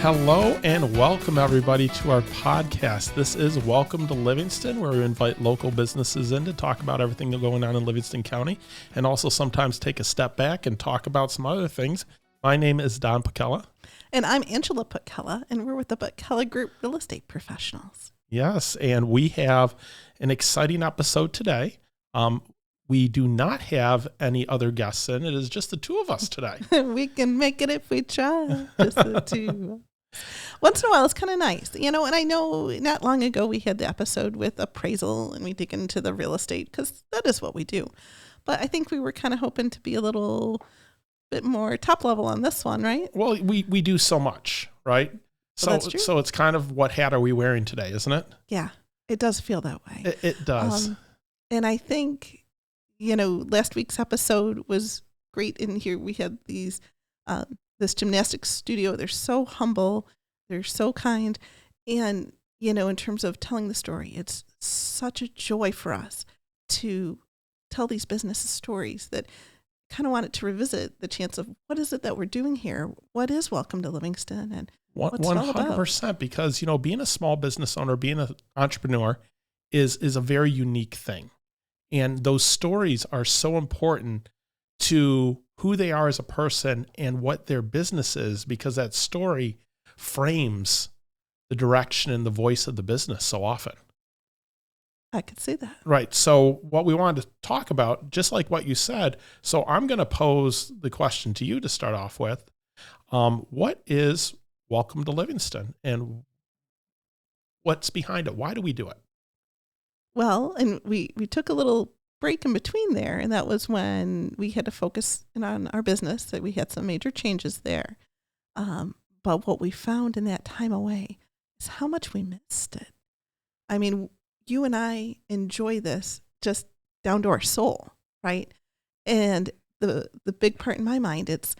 Hello and welcome everybody to our podcast. This is Welcome to Livingston, where we invite local businesses in to talk about everything that's going on in Livingston County and also sometimes take a step back and talk about some other things. My name is Don Putkela. And I'm Angela Putkela, and we're with the Putkela Group Real Estate Professionals. Yes, and we have an exciting episode today. We do not have any other guests in. It is just the two of us today. We can make it if we try, just the two. Once in a while, it's kind of nice. And I know not long ago we had the episode with appraisal and we dig into the real estate because that is what we do. But I think we were kind of hoping to be a little bit more top level on this one, right? Well, we do so much, right? Well, so it's kind of what hat are we wearing today, isn't it? Yeah, it does feel that way. It does. And I think, last week's episode was great. In here we had these this gymnastics studio. They're so humble. They're so kind. And, in terms of telling the story, it's such a joy for us to tell these business stories that kind of wanted to revisit the chance of what is it that we're doing here? What is Welcome to Livingston? And what's it all about? 100%, because, being a small business owner, being an entrepreneur is a very unique thing. And those stories are so important to who they are as a person and what their business is, because that story frames the direction and the voice of the business so often. I could see that. Right. So what we wanted to talk about, just like what you said, so I'm going to pose the question to you to start off with. What is Welcome to Livingston and what's behind it? Why do we do it? Well, and we took a little break in between there, and that was when we had to focus in on our business, that we had some major changes there. But what we found in that time away is how much we missed it. I mean, you and I enjoy this just down to our soul, right? And the big part in my mind, it's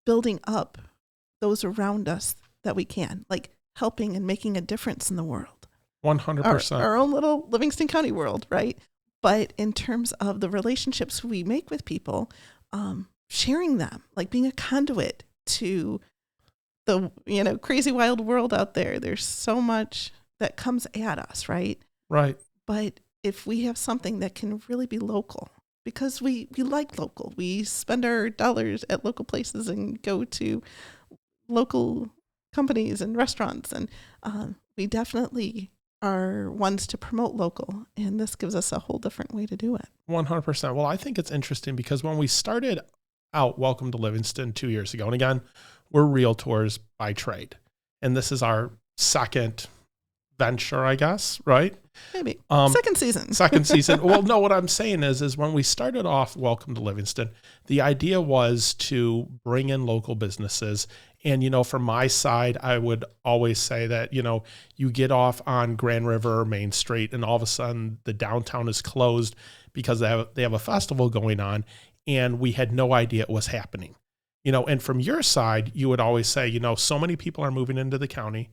building up those around us that we can, like helping and making a difference in the world. 100%. Our own little Livingston County world, right? But in terms of the relationships we make with people, sharing them, like being a conduit to the, crazy wild world out there. There's so much that comes at us, right? Right. But if we have something that can really be local, because we like local, we spend our dollars at local places and go to local companies and restaurants, and we definitely are ones to promote local, and this gives us a whole different way to do it. 100%. Well, I think it's interesting because when we started out Welcome to Livingston 2 years ago, and again, we're realtors by trade, and this is our second venture, I guess, right? Maybe. Second season. Second season. Well, no, what I'm saying is when we started off Welcome to Livingston, the idea was to bring in local businesses. And, from my side, I would always say that, you get off on Grand River or Main Street and all of a sudden the downtown is closed because they have a festival going on, and we had no idea it was happening. And from your side, you would always say, so many people are moving into the county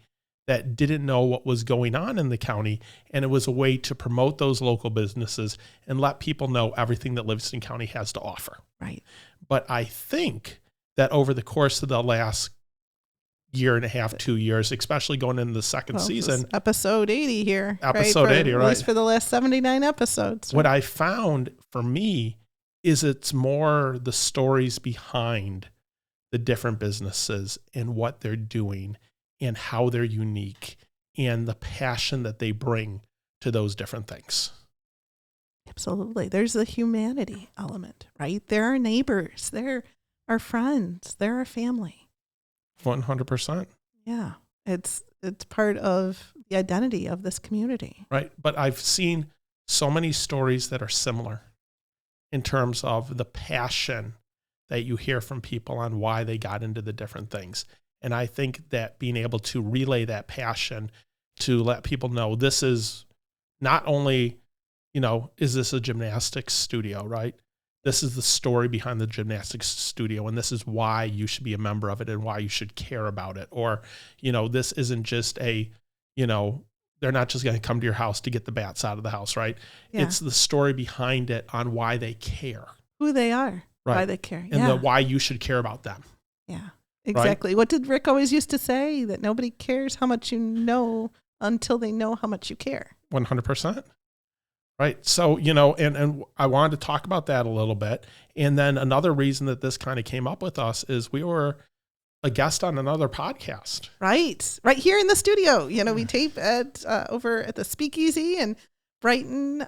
that didn't know what was going on in the county. And it was a way to promote those local businesses and let people know everything that Livingston County has to offer. Right. But I think that over the course of the last year and a half, 2 years, especially going into the second season. Episode 80 here. Episode 80, right? At least for the last 79 episodes. What I found for me is it's more the stories behind the different businesses and what they're doing and how they're unique and the passion that they bring to those different things. Absolutely. There's the humanity element, right? They're our neighbors. They're our friends. They're our family. 100%. Yeah. It's part of the identity of this community. Right. But I've seen so many stories that are similar in terms of the passion that you hear from people on why they got into the different things. And I think that being able to relay that passion to let people know this is not only, is this a gymnastics studio, right? This is the story behind the gymnastics studio, and this is why you should be a member of it and why you should care about it. Or, this isn't just they're not just going to come to your house to get the bats out of the house, right? Yeah. It's the story behind it on why they care. Who they are, right? Why they care. And why you should care about them. Yeah. Exactly. What did Rick always used to say? That nobody cares how much you know until they know how much you care. 100%. Right. So, and I wanted to talk about that a little bit. And then another reason that this kind of came up with us is we were a guest on another podcast. Right. Right here in the studio. We tape at over at the Speakeasy in Brighton.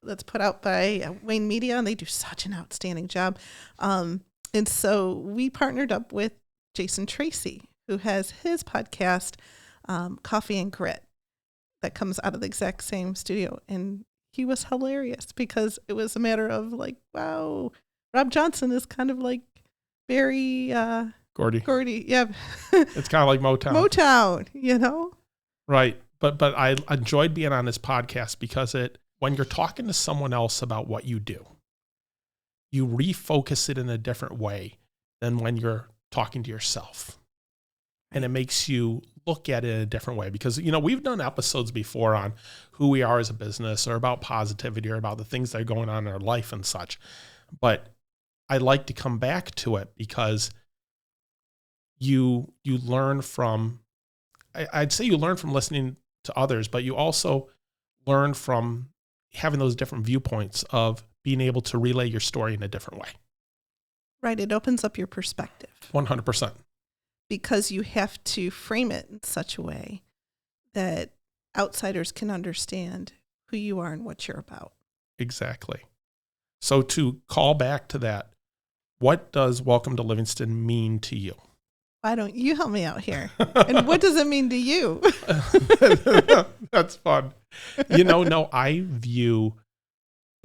That's put out by Wayne Media, and they do such an outstanding job. And so we partnered up with Jason Tracy, who has his podcast, Coffee and Grit, that comes out of the exact same studio. And he was hilarious because it was a matter of like, wow, Rob Johnson is kind of like Barry Gordy. Yeah. It's kind of like Motown, Right. But I enjoyed being on this podcast because when you're talking to someone else about what you do, you refocus it in a different way than when you're talking to yourself. And it makes you look at it in a different way because, we've done episodes before on who we are as a business or about positivity or about the things that are going on in our life and such. But I like to come back to it because you learn from, I'd say you learn from listening to others, but you also learn from having those different viewpoints of being able to relay your story in a different way. Right. It opens up your perspective. 100%. Because you have to frame it in such a way that outsiders can understand who you are and what you're about. Exactly. So to call back to that, what does Welcome to Livingston mean to you? Why don't you help me out here? And what does it mean to you? That's fun. No, I view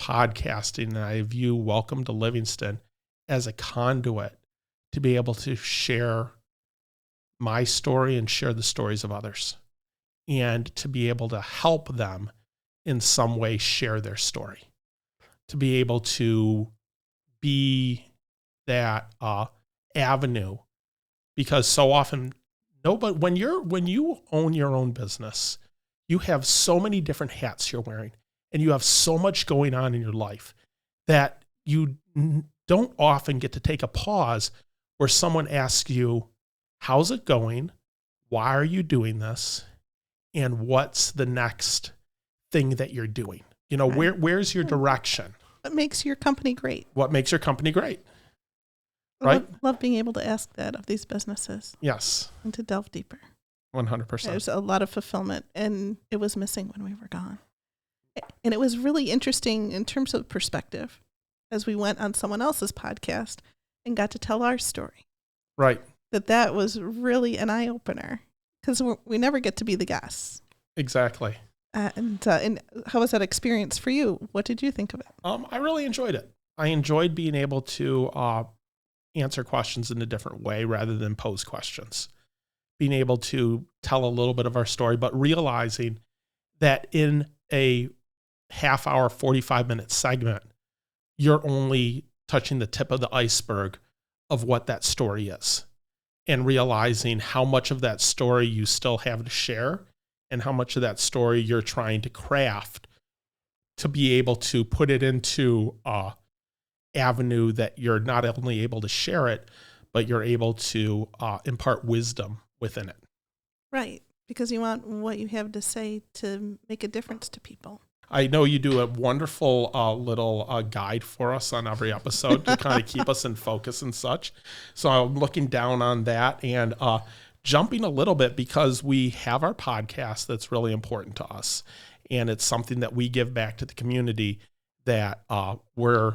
podcasting and I view Welcome to Livingston as a conduit to be able to share my story and share the stories of others and to be able to help them in some way share their story, to be able to be that avenue, because so often when you own your own business, you have so many different hats you're wearing and you have so much going on in your life that you don't often get to take a pause where someone asks you, how's it going? Why are you doing this? And what's the next thing that you're doing? Right. Where's your direction? What makes your company great? What makes your company great? Right? Love being able to ask that of these businesses. Yes. And to delve deeper. 100%. There's a lot of fulfillment, and it was missing when we were gone. And it was really interesting in terms of perspective as we went on someone else's podcast and got to tell our story. Right. That was really an eye-opener because we never get to be the guests. Exactly. And how was that experience for you? What did you think of it? I really enjoyed it. I enjoyed being able to answer questions in a different way rather than pose questions. Being able to tell a little bit of our story, but realizing that in a half hour, 45-minute segment, you're only touching the tip of the iceberg of what that story is. And realizing how much of that story you still have to share and how much of that story you're trying to craft to be able to put it into a avenue that you're not only able to share it, but you're able to impart wisdom within it. Right. Because you want what you have to say to make a difference to people. I know you do a wonderful little guide for us on every episode to kind of keep us in focus and such. So I'm looking down on that and jumping a little bit because we have our podcast that's really important to us. And it's something that we give back to the community that we're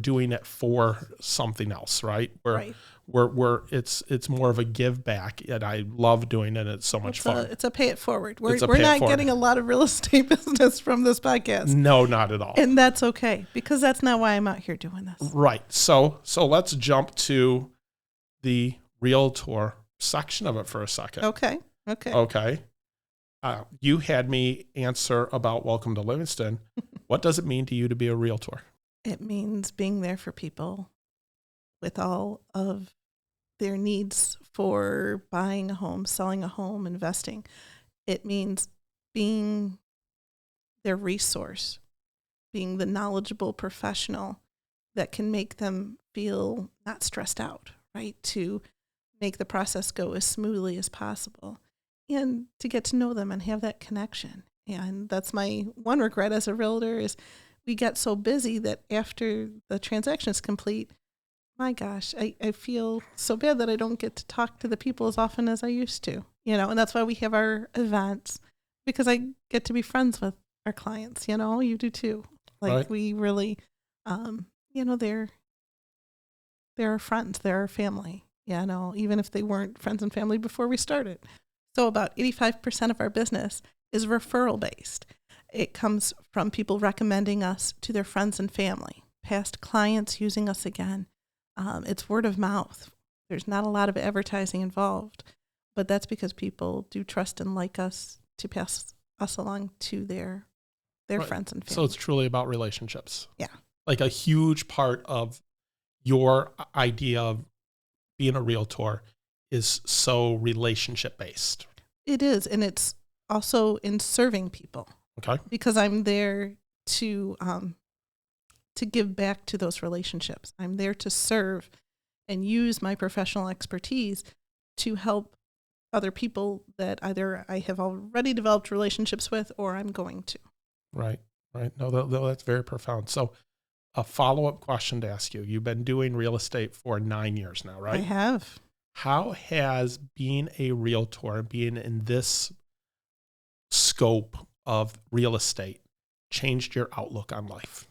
doing it for something else, right? Right. It's more of a give back, and I love doing it. It's so much fun. It's a pay it forward. We're not getting a lot of real estate business from this podcast. No, not at all. And that's okay, because that's not why I'm out here doing this. Right. So let's jump to the realtor section of it for a second. Okay. You had me answer about Welcome to Livingston. What does it mean to you to be a realtor? It means being there for people with all of their needs for buying a home, selling a home, investing. It means being their resource, being the knowledgeable professional that can make them feel not stressed out, right? To make the process go as smoothly as possible and to get to know them and have that connection. And that's my one regret as a realtor is we get so busy that after the transaction is complete, my gosh, I feel so bad that I don't get to talk to the people as often as I used to, and that's why we have our events, because I get to be friends with our clients, you do too. Like Right. we really, they're our friends, they're our family, even if they weren't friends and family before we started. So about 85% of our business is referral based. It comes from people recommending us to their friends and family, past clients using us again. It's word of mouth. There's not a lot of advertising involved, but that's because people do trust and like us to pass us along to their Right. friends and family. So it's truly about relationships. Yeah. Like a huge part of your idea of being a realtor is so relationship based. It is, and it's also in serving people. Okay. Because I'm there to give back to those relationships. I'm there to serve and use my professional expertise to help other people that either I have already developed relationships with or I'm going to. Right. No, that's very profound. So a follow-up question to ask you. You've been doing real estate for 9 years now, right? I have. How has being a realtor, being in this scope of real estate, changed your outlook on life?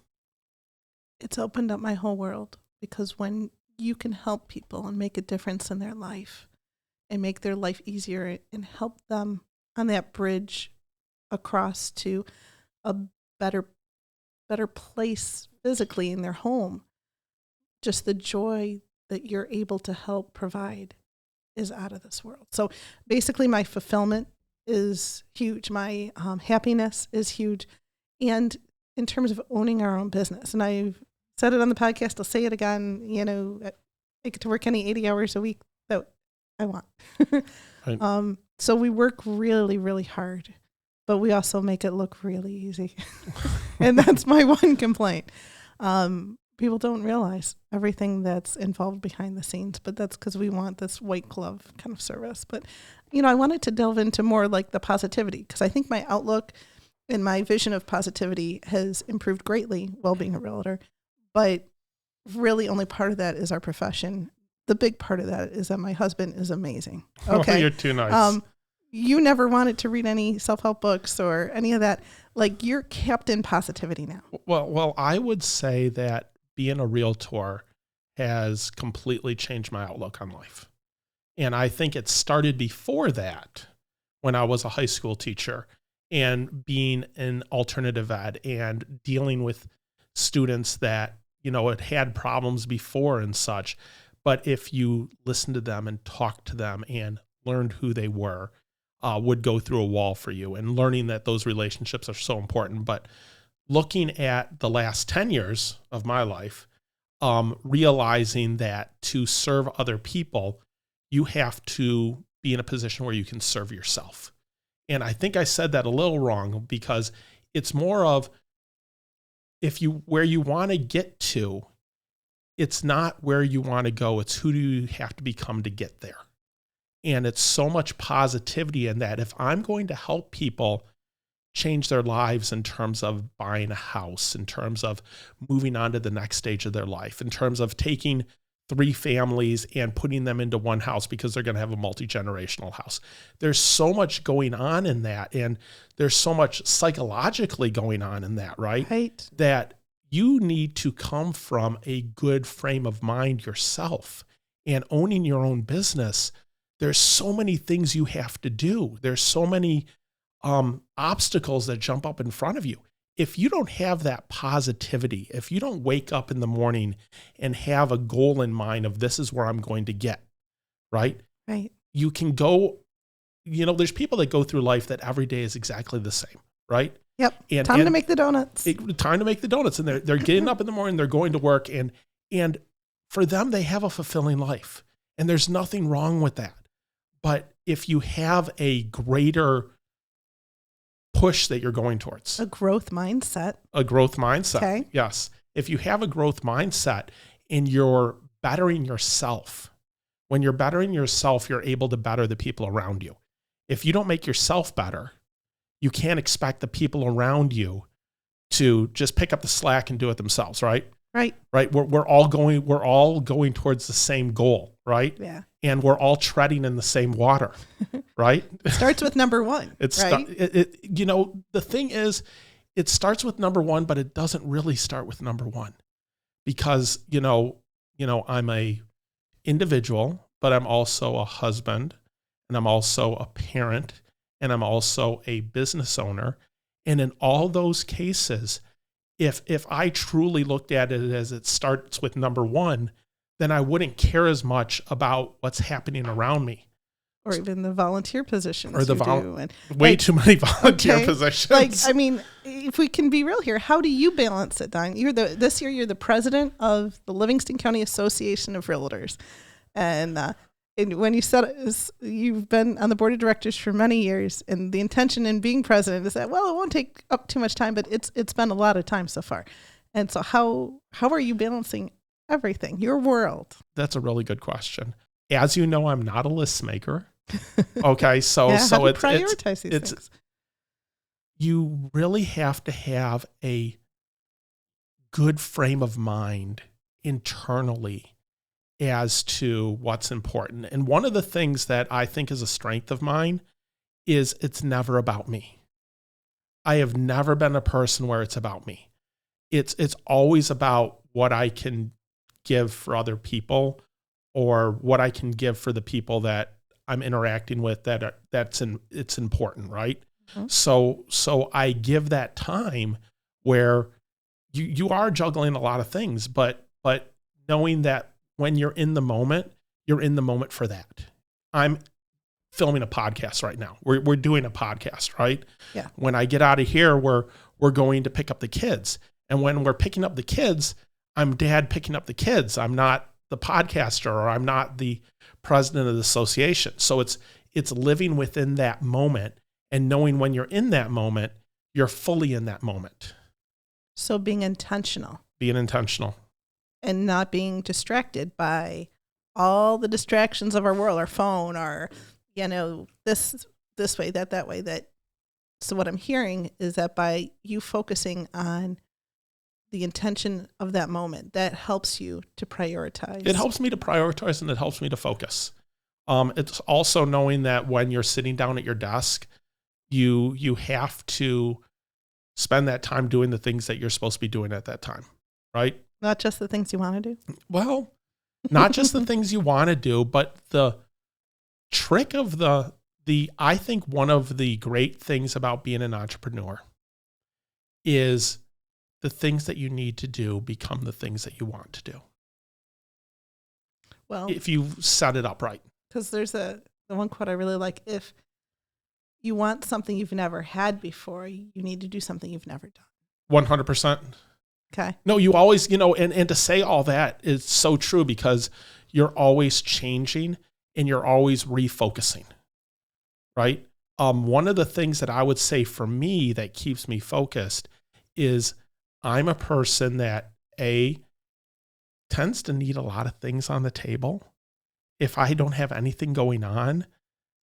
It's opened up my whole world, because when you can help people and make a difference in their life and make their life easier and help them on that bridge across to a better place physically in their home, just the joy that you're able to help provide is out of this world. So basically my fulfillment is huge. My happiness is huge. And in terms of owning our own business, and I've said it on the podcast, I'll say it again, I get to work any 80 hours a week that I want. Right. So we work really, really hard, but we also make it look really easy. And that's my one complaint. People don't realize everything that's involved behind the scenes, but that's because we want this white glove kind of service. But, I wanted to delve into more like the positivity, because I think my outlook and my vision of positivity has improved greatly while being a realtor. But really only part of that is our profession. The big part of that is that my husband is amazing. Okay. Oh, you're too nice. You never wanted to read any self-help books or any of that. Like, you're kept in positivity now. Well, I would say that being a realtor has completely changed my outlook on life. And I think it started before that, when I was a high school teacher and being in alternative ed and dealing with students that, had problems before and such. But if you listened to them and talked to them and learned who they were, would go through a wall for you, and learning that those relationships are so important. But looking at the last 10 years of my life, realizing that to serve other people, you have to be in a position where you can serve yourself. And I think I said that a little wrong, because it's more of where you want to get to, it's not where you want to go. It's who do you have to become to get there. And it's so much positivity in that. If I'm going to help people change their lives in terms of buying a house, in terms of moving on to the next stage of their life, in terms of taking 3 families and putting them into one house because they're going to have a multi-generational house. There's so much going on in that. And there's so much psychologically going on in that, right? That you need to come from a good frame of mind yourself. And owning your own business, there's so many things you have to do. There's so many obstacles that jump up in front of you. If you don't have that positivity, if you don't wake up in the morning and have a goal in mind of this is where I'm going to get, right? Right. You can go, there's people that go through life that every day is exactly the same, right? Yep. Time to make the donuts. Time to make the donuts. And they're getting up in the morning, they're going to work, and for them, they have a fulfilling life. And there's nothing wrong with that. But if you have a greater push that you're going towards, a growth mindset. Okay. Yes. If you have a growth mindset and you're bettering yourself, When you're bettering yourself, you're able to better the people around you. If you don't make yourself better, you can't expect the people around you to just pick up the slack and do it themselves, right? Right. Right. We're all going towards the same goal, right? Yeah. And we're all treading in the same water, right? It starts with number one. Right? The thing is, it starts with number one, but it doesn't really start with number one, because I'm a individual, but I'm also a husband, and I'm also a parent, and I'm also a business owner. And in all those cases, if I truly looked at it as it starts with number one, then I wouldn't care as much about what's happening around me. Or even the volunteer positions. Or way too many volunteer positions. If we can be real here, how do you balance it, Don? This year you're the president of the Livingston County Association of Realtors. And when you said you've been on the board of directors for many years, and the intention in being president is that, well, it won't take up too much time, but it's been a lot of time so far. And so how are you balancing everything, your world? That's a really good question. As you know, I'm not a list maker. Okay, so how do you it's prioritize these things? You really have to have a good frame of mind internally as to what's important. And one of the things that I think is a strength of mine is it's never about me. I have never been a person where it's about me. It's always about what I can give for other people, or what I can give for the people that I'm interacting with it's important, right? Mm-hmm. So I give that time where you are juggling a lot of things, but knowing that when you're in the moment for that. I'm filming a podcast right now. We're doing a podcast, right? Yeah. When I get out of here, we're going to pick up the kids. And when we're picking up the kids, I'm dad picking up the kids. I'm not the podcaster, or I'm not the president of the association. So it's living within that moment and knowing when you're in that moment, you're fully in that moment. So being intentional. And not being distracted by all the distractions of our world, our phone, our, this way, that way, that. So what I'm hearing is that by you focusing on the intention of that moment, that helps you to prioritize. It helps me to prioritize, and it helps me to focus. It's also knowing that when you're sitting down at your desk, you have to spend that time doing the things that you're supposed to be doing at that time, right? Not just the things you want to do? Well, not just the things you want to do, but the trick of I think one of the great things about being an entrepreneur is the things that you need to do become the things that you want to do. Well, if you set it up right. Because there's the one quote I really like: if you want something you've never had before, you need to do something you've never done. 100%. Okay. No, you always, and to say all that is so true, because you're always changing and you're always refocusing, right? One of the things that I would say for me that keeps me focused is I'm a person that tends to need a lot of things on the table. If I don't have anything going on,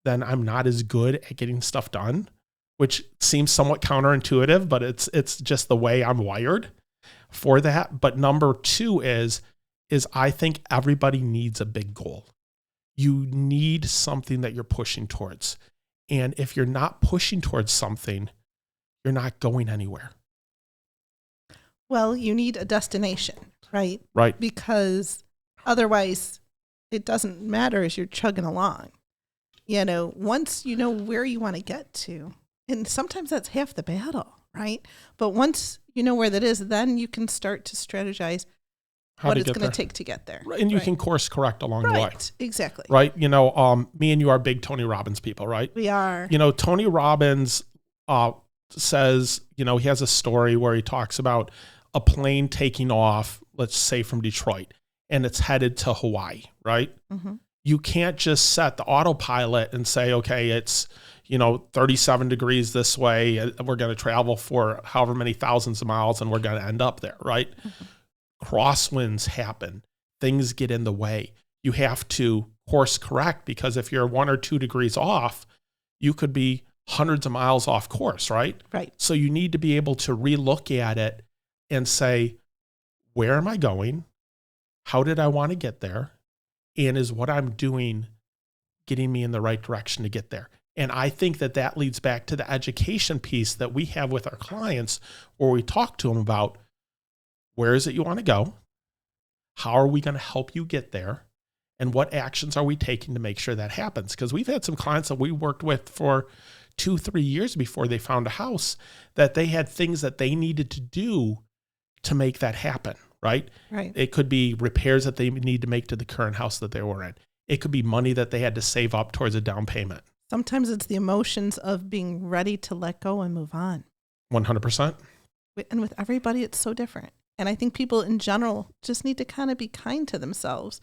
then I'm not as good at getting stuff done, which seems somewhat counterintuitive, but it's just the way I'm wired for that. But number two is I think everybody needs a big goal. You need something that you're pushing towards. And if you're not pushing towards something, you're not going anywhere. Well, you need a destination, right? Right. Because otherwise it doesn't matter as you're chugging along. Once you know where you want to get to, and sometimes that's half the battle, right? But once you know where that is, then you can start to strategize what it's going to take to get there. Right. And you can course correct along the way. Exactly. Right. Me and you are big Tony Robbins people, right? We are. Tony Robbins says, he has a story where he talks about a plane taking off, let's say from Detroit, and it's headed to Hawaii, right? Mm-hmm. You can't just set the autopilot and say, okay, it's, 37 degrees this way. We're going to travel for however many thousands of miles and we're going to end up there, right? Mm-hmm. Crosswinds happen. Things get in the way. You have to course correct, because if you're 1 or 2 degrees off, you could be hundreds of miles off course, right? Right. So you need to be able to relook at it and say, where am I going? How did I want to get there? And is what I'm doing getting me in the right direction to get there? And I think that that leads back to the education piece that we have with our clients, where we talk to them about, where is it you want to go? How are we going to help you get there? And what actions are we taking to make sure that happens? Because we've had some clients that we worked with for 2-3 years before they found a house, that they had things that they needed to do to make that happen, right? Right. It could be repairs that they need to make to the current house that they were in. It could be money that they had to save up towards a down payment. Sometimes it's the emotions of being ready to let go and move on. 100%. And with everybody, it's so different. And I think people in general just need to kind of be kind to themselves,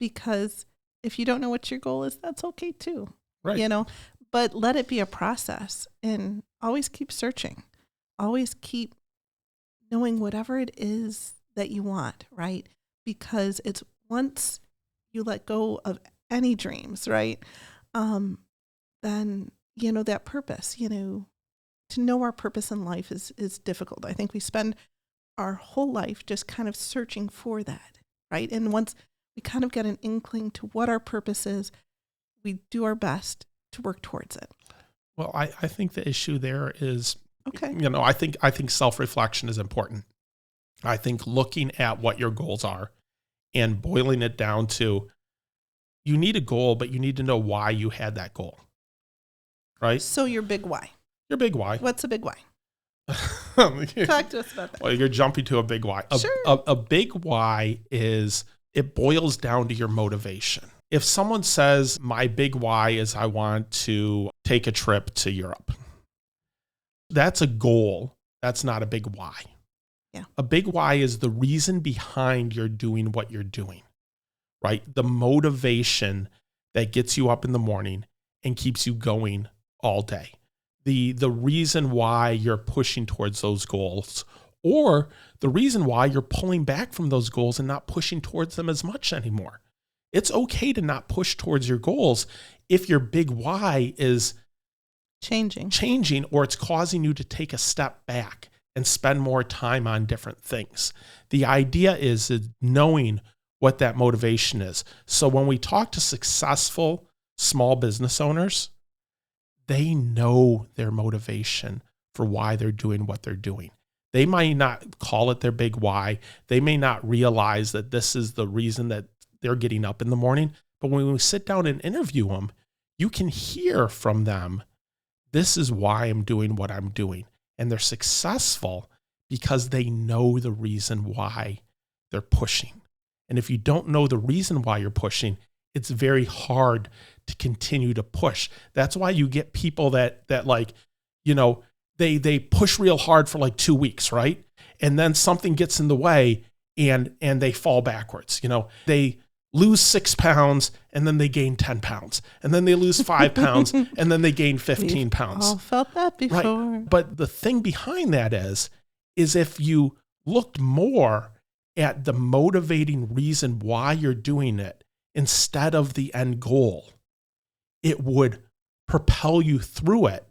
because if you don't know what your goal is, that's okay too. Right. You know, but let it be a process, and always keep searching. Always keep knowing whatever it is that you want, right? Because it's once you let go of any dreams, right? Then, you know, that purpose, you know, to know our purpose in life is difficult. I think we spend our whole life just kind of searching for that, right? And once we kind of get an inkling to what our purpose is, we do our best to work towards it. Well, I think the issue there is, Okay. you know, I think self-reflection is important. I think looking at what your goals are and boiling it down to, you need a goal, but you need to know why you had that goal, right? So your big why. Your big why. What's a big why? Talk to us about that. Well, you're jumping to a big why. Sure. A big why is, it boils down to your motivation. If someone says, my big why is I want to take a trip to Europe, that's a goal. That's not a big why. Yeah. A big why is the reason behind you're doing what you're doing, right? The motivation that gets you up in the morning and keeps you going all day. The reason why you're pushing towards those goals, or the reason why you're pulling back from those goals and not pushing towards them as much anymore. It's okay to not push towards your goals if your big why is changing, or it's causing you to take a step back and spend more time on different things. The idea is knowing what that motivation is. So when we talk to successful small business owners, they know their motivation for why they're doing what they're doing. They might not call it their big why. They may not realize that this is the reason that they're getting up in the morning. But when we sit down and interview them, you can hear from them, this is why I'm doing what I'm doing. And they're successful because they know the reason why they're pushing. And if you don't know the reason why you're pushing, it's very hard to continue to push. That's why you get people that like, you know, they push real hard for like 2 weeks, right? And then something gets in the way and they fall backwards. You know, they lose 6 pounds and then they gain 10 pounds. And then they lose 5 pounds and then they gain 15 pounds. All felt that before. Right. But the thing behind that is if you looked more at the motivating reason why you're doing it instead of the end goal, it would propel you through it,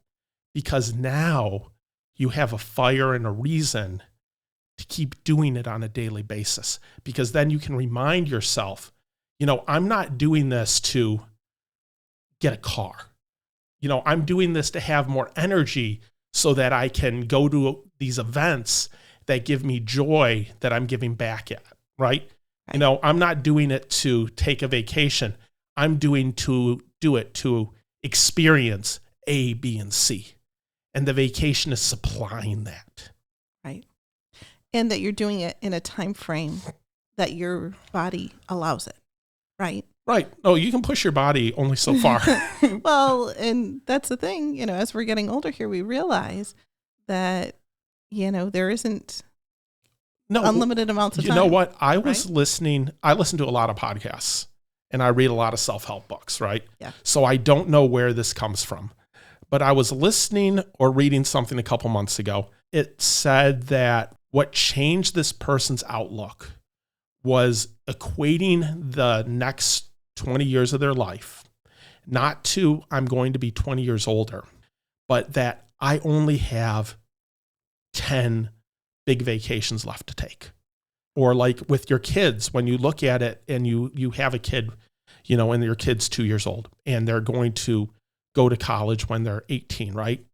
because now you have a fire and a reason to keep doing it on a daily basis. Because then you can remind yourself, you know, I'm not doing this to get a car. You know, I'm doing this to have more energy so that I can go to these events that give me joy that I'm giving back at, right? You know, I'm not doing it to take a vacation. I'm doing to do it to experience A, B, and C. And the vacation is supplying that. Right. And that you're doing it in a time frame that your body allows it, right? Right. Oh, you can push your body only so far. Well, and that's the thing, you know, as we're getting older here, we realize that, you know, there isn't unlimited amounts of time. You know what? I listened to a lot of podcasts and I read a lot of self-help books, right? Yeah. So I don't know where this comes from, but I was listening or reading something a couple months ago. It said that what changed this person's outlook was equating the next 20 years of their life, not to I'm going to be 20 years older, but that I only have 10 big vacations left to take. Or like with your kids, when you look at it and you have a kid, and your kid's 2 years old and they're going to go to college when they're 18, right?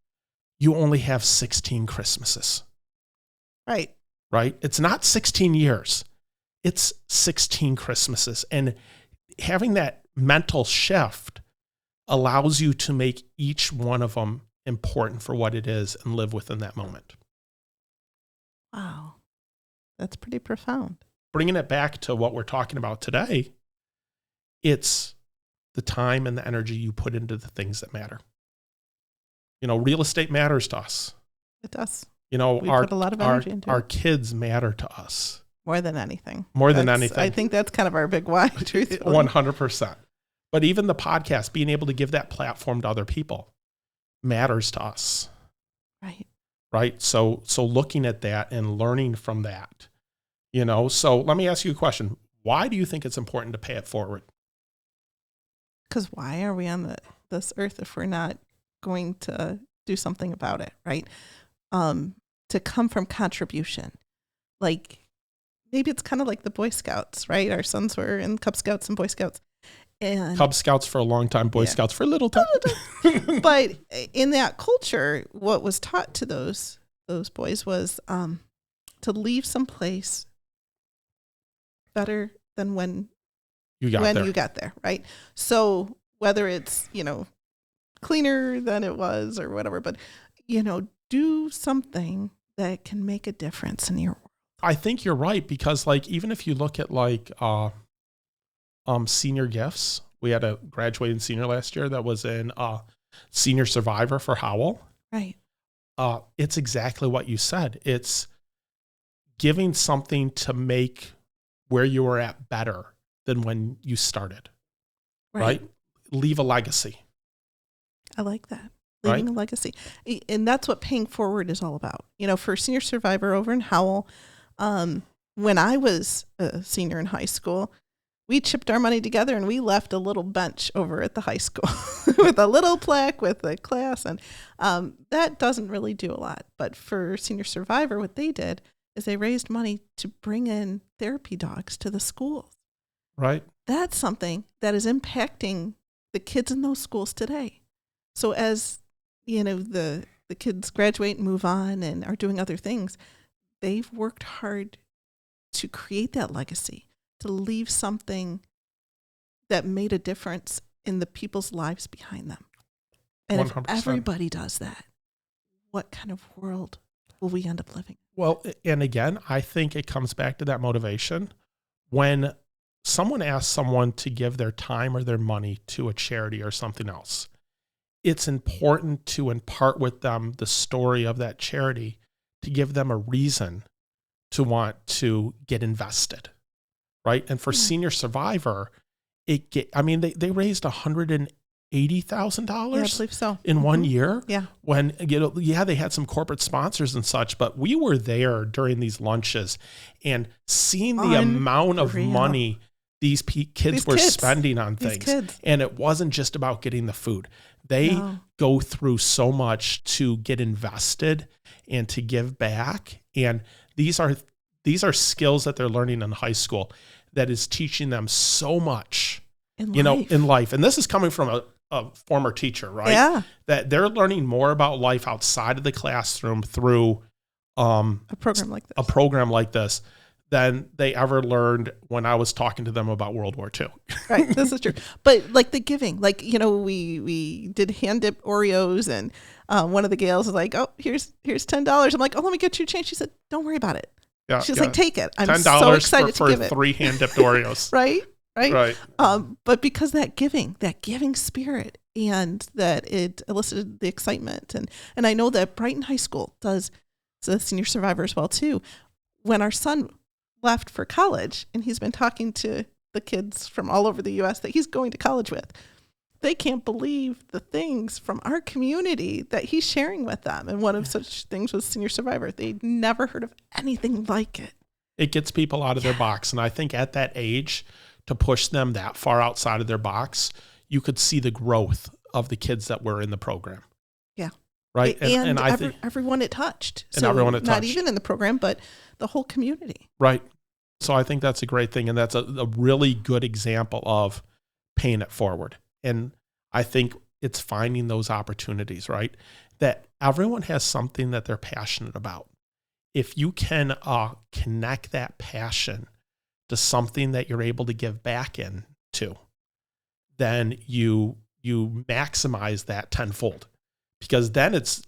You only have 16 Christmases. Right. Right? It's not 16 years. It's 16 Christmases. And having that mental shift allows you to make each one of them important for what it is and live within that moment. Wow. That's pretty profound. Bringing it back to what we're talking about today, it's the time and the energy you put into the things that matter. Real estate matters to us. It does. We put a lot of energy into our it. Kids matter to us. More than anything. I think that's kind of our big why, truthfully. 100%. But even the podcast, being able to give that platform to other people matters to us. Right. Right. So looking at that and learning from that, so let me ask you a question. Why do you think it's important to pay it forward? Because why are we on this earth if we're not going to do something about it? Right. To come from contribution, like maybe it's kind of like the Boy Scouts, right? Our sons were in Cub Scouts and Boy Scouts. And Cub Scouts for a long time, Boy Scouts for a little time. But in that culture, what was taught to those boys was to leave someplace better than when you got there, right? So whether it's, cleaner than it was or whatever, but, do something that can make a difference in your world. I think you're right, because even if you look at senior gifts, we had a graduating senior last year that was in Senior Survivor for Howell. Right. It's exactly what you said. It's giving something to make where you were at better than when you started. Right? Leave a legacy. I like that. Leaving a legacy. And that's what paying forward is all about. For Senior Survivor over in Howell, when I was a senior in high school, we chipped our money together and we left a little bench over at the high school with a little plaque with the class. And that doesn't really do a lot. But for Senior Survivor, what they did is they raised money to bring in therapy dogs to the schools. Right. That's something that is impacting the kids in those schools today. So as, the kids graduate and move on and are doing other things, they've worked hard to create that legacy, to leave something that made a difference in the people's lives behind them. And 100%. If everybody does that, what kind of world will we end up living? Well, and again, I think it comes back to that motivation. When someone asks someone to give their time or their money to a charity or something else, it's important to impart with them the story of that charity, to give them a reason to want to get invested, right? And for Senior Survivor, they raised $180,000 I believe so. in 1 year. Yeah. When, they had some corporate sponsors and such, but we were there during these lunches and seeing the amount of money these kids were spending on things. And it wasn't just about getting the food. They go through so much to get invested and to give back. And these are skills that they're learning in high school that is teaching them so much, in life. And this is coming from a former teacher, right? Yeah. That they're learning more about life outside of the classroom through a program like this than they ever learned when I was talking to them about World War II. Right. This is true. But like the giving, we did hand dip Oreos, and one of the gals was like, oh, here's $10. I'm like, oh, let me get you change. She said, don't worry about it. Yeah, she's like, take it. I'm so excited to give it. for 3 hand dipped Oreos. Right. But because that giving spirit, and that it elicited the excitement. And I know that Brighton High School does the Senior Survivor as well too. When our son left for college, and he's been talking to the kids from all over the U.S. that he's going to college with, they can't believe the things from our community that he's sharing with them. And one of such things was Senior Survivor. They'd never heard of anything like it. It gets people out of their box. And I think at that age, to push them that far outside of their box, you could see the growth of the kids that were in the program. Yeah. Right. And I think everyone it touched. And everyone it touched. Not even in the program, but the whole community. Right. So I think that's a great thing. And that's a really good example of paying it forward. And I think it's finding those opportunities, right? That everyone has something that they're passionate about. If you can connect that passion to something that you're able to give back into, then you maximize that tenfold. Because then it's,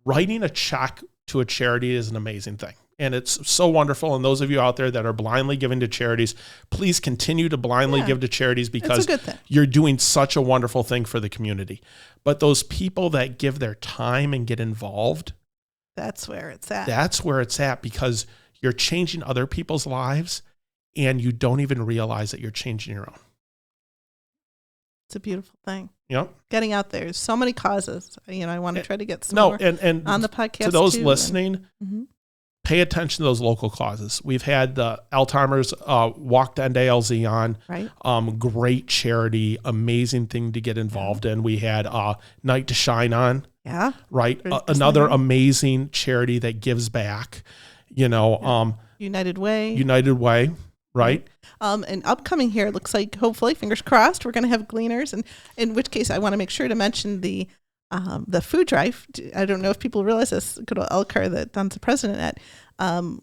writing a check to a charity is an amazing thing. And it's so wonderful. And those of you out there that are blindly giving to charities, please continue to blindly give to charities, because you're doing such a wonderful thing for the community. But those people that give their time and get involved, that's where it's at. That's where it's at, because you're changing other people's lives and you don't even realize that you're changing your own. It's a beautiful thing. Yep. Getting out there. There's so many causes. I want to try to get some more and on the podcast. To those listening, pay attention to those local causes. We've had the Alzheimer's Walk to End ALZ on. Right. Great charity, amazing thing to get involved in. We had Night to Shine on. Yeah. Right. Another amazing charity that gives back. United Way. Right. And upcoming here, it looks like, hopefully, fingers crossed, we're going to have gleaners. And in which case, I want to make sure to mention the food drive. I don't know if people realize this. Good old Elcar that Don's the president at. I'm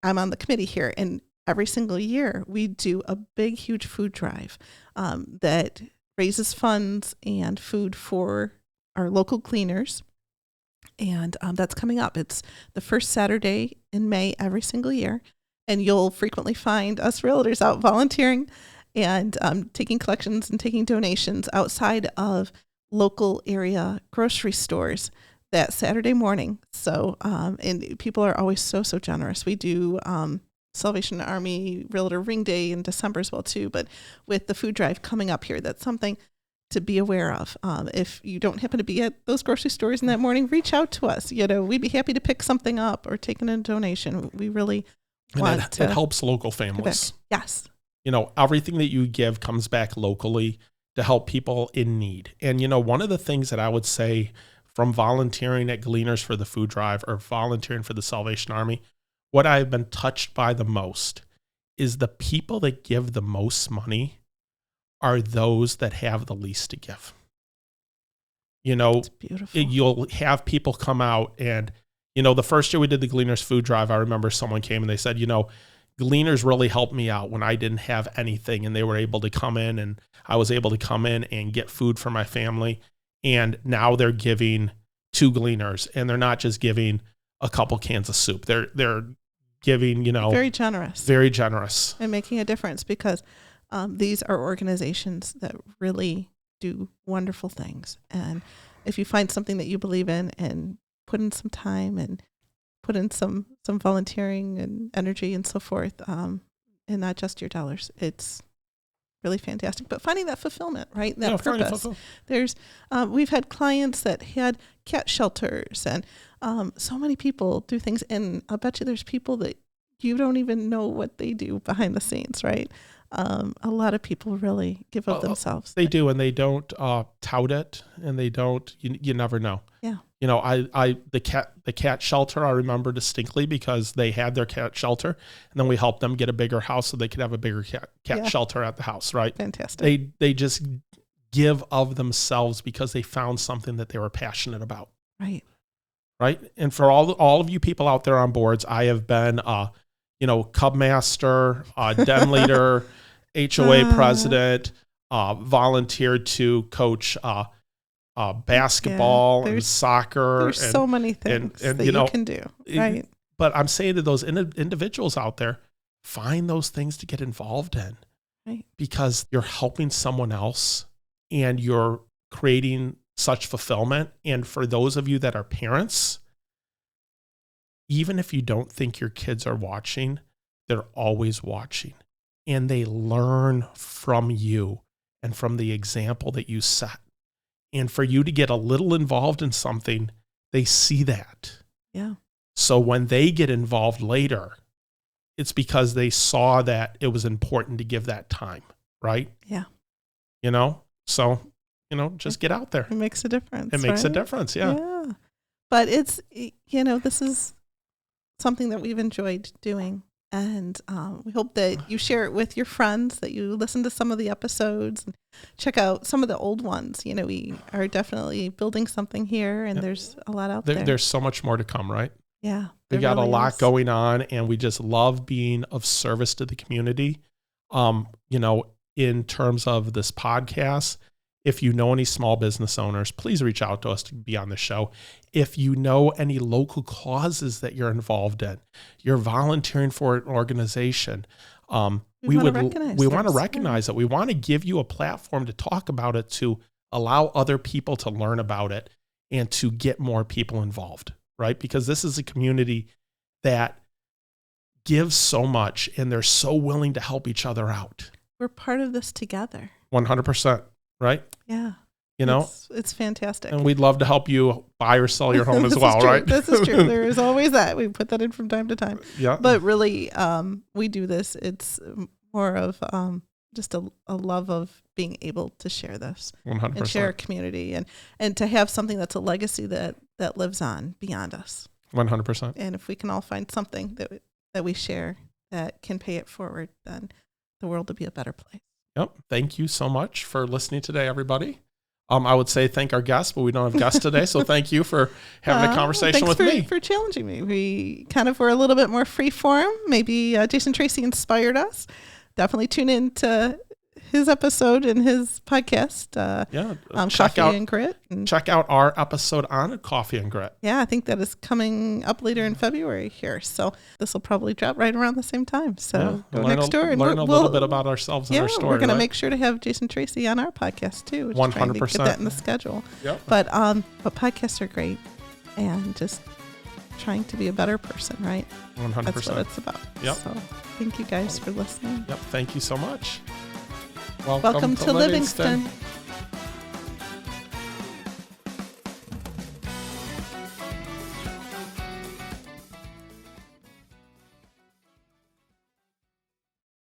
on the committee here, and every single year we do a big, huge food drive that raises funds and food for our local cleaners. And that's coming up. It's the first Saturday in May every single year. And you'll frequently find us realtors out volunteering and taking collections and taking donations outside of local area grocery stores that Saturday morning. So, and people are always so generous. We do Salvation Army Realtor Ring Day in December as well too. But with the food drive coming up here, that's something to be aware of. If you don't happen to be at those grocery stores in that morning, reach out to us. We'd be happy to pick something up or take in a donation. We really want it helps local families. Yes. Everything that you give comes back locally to help people in need. And, one of the things that I would say from volunteering at Gleaners for the food drive or volunteering for the Salvation Army, what I've been touched by the most is the people that give the most money are those that have the least to give. It's beautiful. You'll have people come out and, the first year we did the Gleaners food drive, I remember someone came and they said, Gleaners really helped me out when I didn't have anything, and they were able to come in, and I was able to come in and get food for my family. And now they're giving to Gleaners, and they're not just giving a couple cans of soup. They're giving, very generous, and making a difference, because these are organizations that really do wonderful things. And if you find something that you believe in and put in some time and put in some volunteering and energy and so forth, and not just your dollars, it's really fantastic. But finding that fulfillment, right? That purpose. There's, we've had clients that had cat shelters, and so many people do things. And I'll bet you there's people that you don't even know what they do behind the scenes, right? A lot of people really give of themselves. They do, and they don't tout it, and they don't. You never know. Yeah. The cat shelter I remember distinctly, because they had their cat shelter, and then we helped them get a bigger house so they could have a bigger cat shelter at the house. Right. Fantastic. They just give of themselves because they found something that they were passionate about. Right. Right. And for all of you people out there on boards, I have been Cub Master, Den Leader, HOA President, volunteered to coach basketball and soccer. There's so many things that you can do, right? But I'm saying to those individuals out there, find those things to get involved in, right? Because you're helping someone else and you're creating such fulfillment. And for those of you that are parents, even if you don't think your kids are watching, they're always watching, and they learn from you and from the example that you set. And for you to get a little involved in something, they see that. Yeah. So when they get involved later, it's because they saw that it was important to give that time, right? Yeah. So, just get out there. It makes a difference. It makes a right? difference. Yeah. Yeah. But it's, this is something that we've enjoyed doing. And we hope that you share it with your friends, that you listen to some of the episodes and check out some of the old ones. We are definitely building something here, and there's a lot out there. There's so much more to come, right? Yeah. We got really a lot is. going on, and we just love being of service to the community. In terms of this podcast, if you know any small business owners, please reach out to us to be on the show. If you know any local causes that you're involved in, you're volunteering for an organization, we want to recognize it. We want to give you a platform to talk about it, to allow other people to learn about it and to get more people involved, right? Because this is a community that gives so much, and they're so willing to help each other out. We're part of this together. 100%, right? Yeah. It's fantastic. And we'd love to help you buy or sell your home as well, right? This is true. There is always that. We put that in from time to time. Yeah. But really, we do this. It's more of just a love of being able to share this 100%. and share a community and to have something that's a legacy that lives on beyond us. 100%. And if we can all find something that we share that can pay it forward, then the world will be a better place. Yep. Thank you so much for listening today, everybody. I would say thank our guests, but we don't have guests today. So thank you for having a conversation with me. For challenging me. We kind of were a little bit more free form. Maybe Jason Tracy inspired us. Definitely tune in to his episode and his podcast. Coffee and Grit. Check out our episode on Coffee and Grit. Yeah, I think that is coming up later in February here. So this will probably drop right around the same time. So go next door and learn a little bit about ourselves and our story. We're going to make sure to have Jason Tracy on our podcast too. 100%. Trying to get that in the schedule. Yep. But podcasts are great, and just trying to be a better person, right? 100%. That's what it's about. Yep. So thank you guys for listening. Yep. Thank you so much. Welcome to Livingston.